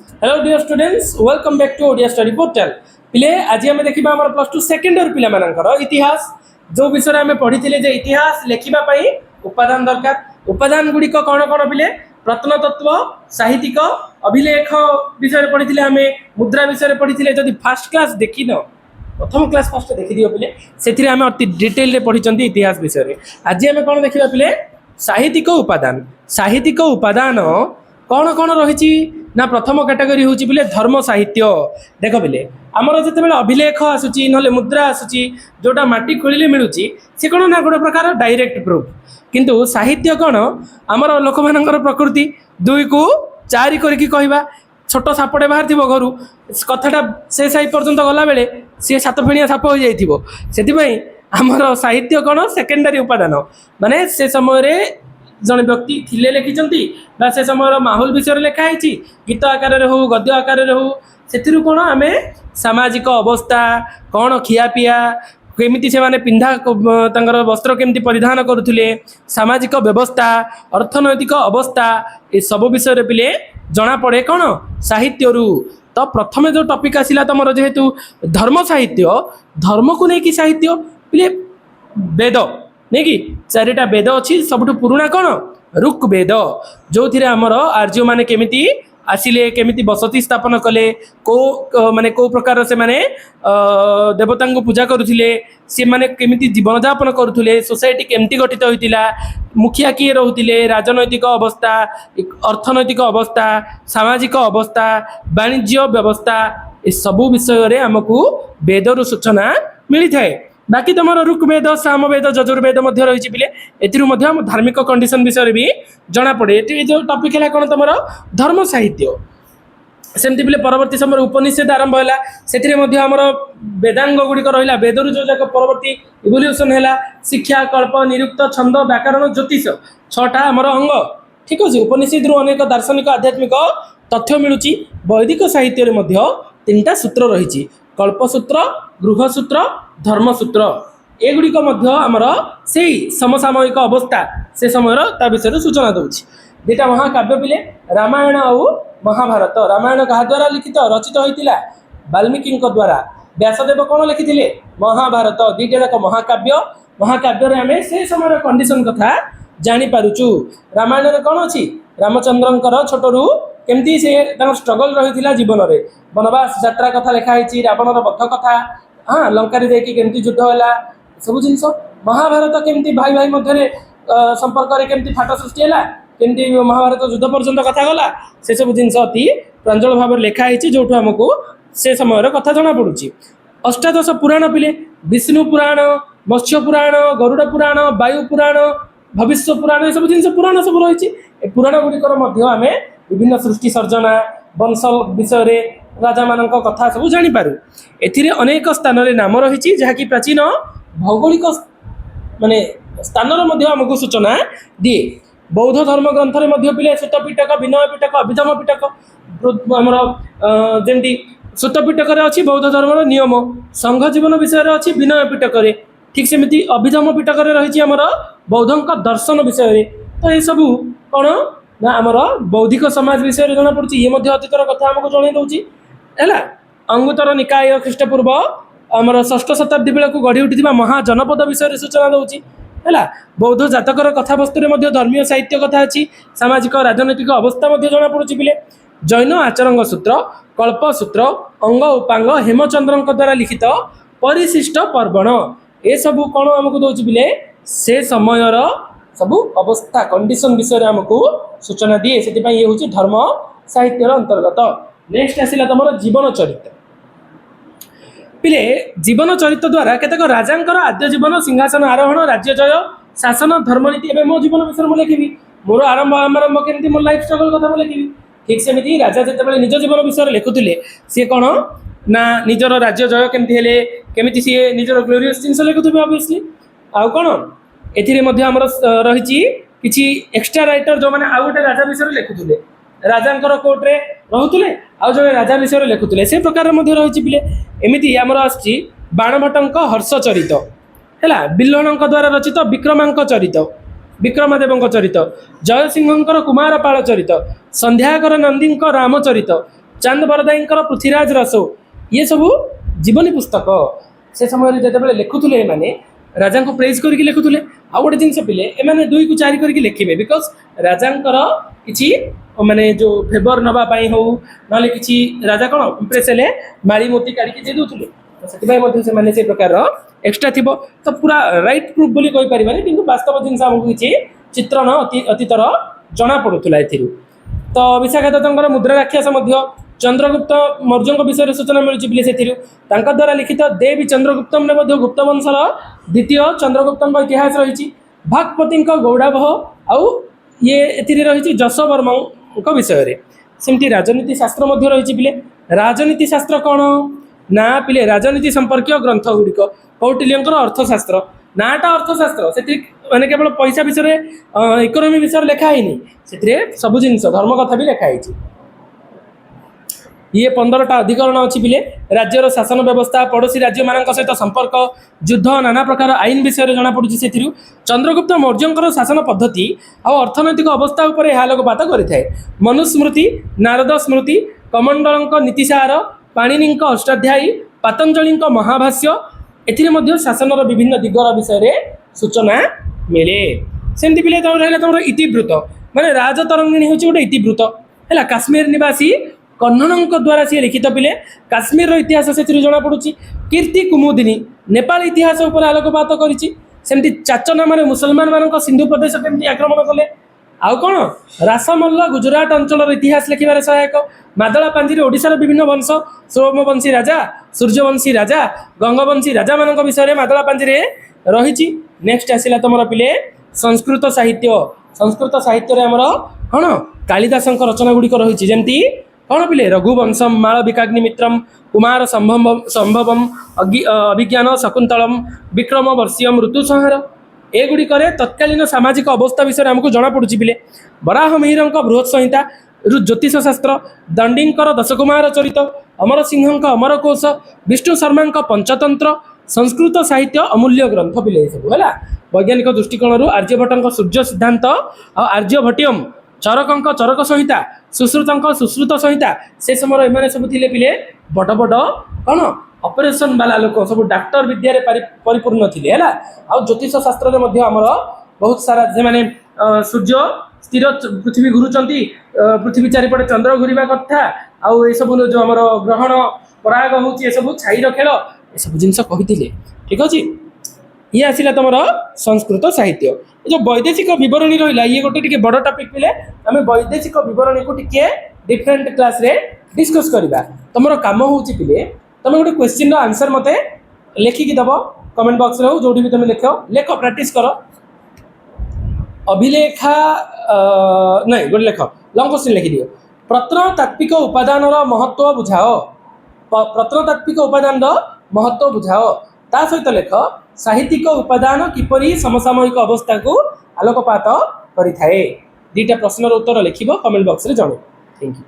Hello dear students, welcome back to Odia study portal. पिले आज आम देखा आम प्लस टू सेकेंड इयर पिलाମାନଙ୍କର इतिहास जो विषय आम पढ़ी जे इतिहास लेखिबा पई उपादान दरकार। उपादान गुड़िक कौन कौन पिले? प्रत्नतत्व, साहित्यिक, अभिलेख विषय पढ़ी आम, मुद्रा विषय पढ़ी। जदि फास्ट क्लास देखिन, प्रथम क्लास फास्ट देखिदियो पिले, से आम अति डिटेल रे पढ़ी इतिहास विषय। आज आम कौन देखा पिले? साहित्यिक उपादान। साहित्यिक उपादान कौन कौन रही ना? प्रथम कैटेगरी हूँ बोले धर्म साहित्य। देख बोले आमर जिते अभिलेख आसूची ना मुद्रा आसूची जोटा माटी खोलिले मिलूँ सी कौन ना गोटे प्रकार डायरेक्ट प्रूफ। किंतु साहित्य कौन? आमर लोक मानकर प्रकृति 2 को 4 करके कहवा। छोट सापटे बाहर थी घर कथाटा से साई पर्यंत गला बेले सी 7 फेणिया साप हो जाए। आमर साहित्य कौन? सेकेंडरी उपादान। माने से समय जड़े व्यक्ति थिले लिखिं से समय माहौल विषय लिखाई, गीत आकार हो, गद्य आकार हो, से कौन आम सामाजिक अवस्था कौन, खियापिया केमिति से माने पिंधा वस्त्र केमिति परिधान करुले, सामाजिक व्यवस्था, अर्थनैतिक अवस्था, ये सब विषय पिले जना पड़े कौन? साहित्य। तो प्रथम जो टॉपिक आसिला तुम जेहेतु धर्म साहित्य, धर्म को लेकिन साहित्य पिले वेद नहीं कि 4टा वेद अच्छी। सबुठ पुराणा कौन? ऋक वेद, जो थी आमर आर्य माने केमिति आसिले, केमिति बसती स्थापन कले, को माने को प्रकार से माने देवता को पूजा करुले, सी माने केमिति जीवन यापन करुले, सोसाइटी केमिति गठित होइतिला, मुखिया किए रोहुतिले, राजनैतिक अवस्था, अर्थनैतिक अवस्था, सामाजिक अवस्था, वाणिज्य व्यवस्था, ये सबू विषय रे हमकु वेदर सूचना मिली थाए। बाकी तुम ऋग्वेद, सामवेद, यजुर्वेद रही पिले एम धार्मिक कंडीशन विषय भी जना पड़े। ये जो टॉपिक है कौन? तुम धर्म साहित्य। सेमती पिले परवर्ती समय उपनिषद आरंभ है, से वेदांग गुड़िक रहा। वेदर जो जाक परवर्ती इवोल्यूशन है, शिक्षा, कल्प, निरुक्त, छंद, व्याकरण, ज्योतिष, 6टा आमर अंग। ठीक अच्छे। उपनिषद रु अनेक दार्शनिक आध्यात्मिक तथ्य मिलूँ। वैदिक साहित्य 3टा सूत्र रही: कल्पसूत्र, गृहसूत्र, धर्मसूत्र। एगुड़िक आमर से समसामयिक अवस्था से समय विषय सूचना दूसरी। 2टा महाकाव्य पिले रामायण और महाभारत। रामायण क्या द्वारा लिखित रचित होता? वाल्मीकि द्वारा। व्यासदेव कौन लिखिते? महाभारत। 2टा जाक महाकाव्य। महाकाव्य आम से समय कंडीशन कथा जानीपु। रामायण कौन अच्छी? रामचंद्र छोटू केमती से स्ट्रगल रही जीवन में, वनवास यात्रा कथा लिखाई, रावणर बध कथा, हाँ लंका केमती युद्ध है, सब जिन। महाभारत केमती भाई भाई मध्य संपर्क केमती फाट सृष्टि है, केमती महाभारत युद्ध पर्यंत कथा गला, से सब जिन अति प्रांजल भाव लिखाई, जो आमको से समय कथा जना पड़ुची। 18 पुराण पिले विष्णु पुराण, मत्स्य पुराण, गरुड़ पुराण, वायु पुराण, भविष्य पुराण, ये सब जिन पुराण सब रही। पुराण गुड़िकर आम विभिन्न सृष्टि सर्जना, वंश विषय, राजा मान कथा सब जानीपु। ए अनेक स्थान नाम रही जहाँकि प्राचीन भौगोलिक माने स्थान आमको सूचना दिए। बौद्ध धर्म ग्रंथ में पिले सूत पिटक, विनय पिटक, अभिधम पिटक आमर जमी सूत पिटक अच्छी बौद्ध धर्म नियम, संघ जीवन विषय अच्छी विनय पिटक। ठीक सेमती अभिधम पिटक रही आमर बौद्ध दर्शन विषय। तो ये सब कौन ना आमर बौद्धिक समाज विषय जना पड़ी। ये अतीतर कथा आमको जन दूसरी है। अंगुतर निकाय ख्रीष्टपूर्व आमर 6ठ शताब्दी बेलू गढ़ी उठी महाजनपद विषय सूचना दूसरी है। बौद्ध जातकर कथावस्तु धर्मीय साहित्य कथा अच्छी, सामाजिक राजनैतिक अवस्था जना पड़ी पिले। जैन आचरंग सूत्र, कल्पसूत्र, अंग उपांग, हेमचंद्र द्वारा लिखित परिशिष्ट पर्वण, ये सब कौन आमको दूसरी पिले? से समय सबू अवस्था कंडीशन विषय आमको सूचना दिए। से ये हूँ धर्म साहित्य अंतर्गत। नेक्स्ट आसला तुम जीवन चरित्र पिले। जीवन चरित्र द्वारा केतक राजांकर आद्य जीवन, सिंहासन आरोहण, राज्य जय, शासन, धर्मनीति। एवं मो जीवन विषय मुझे लिखी, मोर आरंभ आरंभ केमती मोर लाइफ स्ट्रगल कथा मुझे लिखी। ठीक सेमती राजा जिते निज जीवन विषय लिखुले सी कौन ना निजर राज्य जय केमती हेले, केमिति सी निजर ग्लोरियस जिन लिखुवे ऑब्वियसली। आउ कौन एमर रही किसी एक्सट्रा राइटर जो मैंने आउ गोटे राजा विषय लिखुले, राजा कोर्टे रोते आउ जो राजा विषय लिखुले, से प्रकार रही पिले। एमती आमर आसी बाणभट्ट हर्ष चरित है, बिल्हण द्वारा रचित विक्रमांक चरित, विक्रमदेव चरित, जयसिंह कुमारपाल चरित, संध्याकर नंदी रामचरित, चांद बरदाईंकर पृथ्वीराज रसो ये सब जीवनी पुस्तक से समय जिते लिखुले माने राजा को प्रेज करके लिखुले आउ गोटे जिन पिले एमाने 2 को 4 करके लिखे बिकज राजांकर किसी माने जो फेवर नापी हो ना कि राजा कौन इम्प्रेस हेले माड़ी मोती काढ़ी दे दूसरे तो से प्रकार एक्सट्रा थी तो पूरा राइट प्रूफ बोली कही पारे कि वास्तव जिन आमको किसी चित्रण अतीतर जना पड़ूला ए तो विशाखा दत्तर मुद्रा राक्षस चंद्रगुप्त मौर्य विषय सूचना मिलूँ से द्वारा लिखित देवी चंद्रगुप्तम गुप्त वंशर द्वितीय चंद्रगुप्त इतिहास रही भागपति गौड़ाबह आउ ये रही जशवर्मा विषय सेमती राजनीति शास्त्र रही पिले राजनीति शास्त्र कौन ना पिले राजनीति संपर्क ग्रंथ गुड़िक कौटिल्यंकर अर्थशास्त्र नाटा अर्थशास्त्र से मैंने केवल पैसा विषय इकोनॉमी विषय लिखाई से सब जिन धर्म कथा भी लिखाई ये 15टा अधिकरण अच्छी पिले राज्यर शासन व्यवस्था पड़ोसी राज्य मान सहित संपर्क युद्ध नाना प्रकार आईन विषय जना पड़ी से चंद्रगुप्त मौर्य शासन पद्धति और अर्थनैतिक अवस्था उपर यह आलोकपात करें मनुस्मृति नारद स्मृति कमंडल नीतिसार पाणिनि अष्टाध्यायी पतंजलि महाभाष्य ए शासन विभिन्न दिगर विषय सूचना मिले सेमती पिले तुम इतिवृत्त माने राजतरंगिणी हूँ गोटे इतिवृत्त है काश्मीर निवासी कन्नड़ द्वारा सी लिखित पिले काश्मीर इतिहास से जना पड़ी कीर्ति कुमुदिनी नेपाल इतिहास उपर आलोकपात करमती चाचना माने मुसलमान मान सिंधु प्रदेश केमती आक्रमण कले आउ कौन रासमल्ल गुजरात अंचल इतिहास लिखार सहायक मादला पांजी ओडिशार विभिन्न वंश सोमवंशी राजा सूर्यवंशी राजा गंगवंशी राजा मान विषय मादला पांजी रही नेक्स्ट आसला तुम पिले संस्कृत साहित्य आमर कौन कालिदास रचना गुड़िक रही जमती कौन पिले रघुवंशम मालविकाग्निमित्रम कुमार संभवम अभिज्ञान शकुंतलम विक्रम वर्षीयम ऋतुसंहार एगुड़िक तत्कालीन सामाजिक अवस्था विषय आमको जना पड़ुछि पिले बराह मिहिर बृहत संहिता ज्योतिष शास्त्र दंडींकर दशकुमार चरित अमर सिंह अमर कोश विष्णु शर्मा पंचतंत्र संस्कृत साहित्य अमूल्य ग्रंथ पिले सब है वैज्ञानिक दृष्टिकोण आर्यभट्ट सूर्य सिद्धांत आर्यभट्टियम चरक चरक संहिता सुश्रुत सुश्रुत संहिता से समय एम सब थे पिले बड़ बड़ कौन ऑपरेशन वाला लोक सब डाक्टर विद्या परिपूर्ण थे है आ ज्योतिष शास्त्र में आमर बहुत सारा से माने सूर्य स्थिर पृथ्वी घुरुचंती पृथ्वी चारिपटे चंद्र घूरवा कथा आउ ये सब जो आमर ग्रहण पराग होची सब छाईर खेल ये सब जिन कही ठीक अच्छे ये आसला तुम संस्कृत साहित्य जो वैदेशिक बरणी रहा ये गोटे बड़ टपिक पिले आम वैदेशिक बरणी को टिके डिफरेंट क्लास रे डिस्कस करवा तुम काम हूँ पिले तुम गोटे क्वेश्चन आंसर मते लिखिकी दब कमेंट बॉक्स रे जो भी तुम लेख प्रैक्टिस कर अभिलेखा नहीं गोटे लेख लंग क्वेश्चन लिखि दियो प्रत्नतात्विक उपादान महत्व बुझाओ प्रत्नतात्विक उपादान महत्व बुझाओ ता सहित लेख साहित्यिक उपादान किपरि समसामयिक अवस्था को आलोकपात करिथाए 2टा प्रश्नर उत्तर लिखिबो कमेंट बॉक्स रे जणाओ थैंक यू।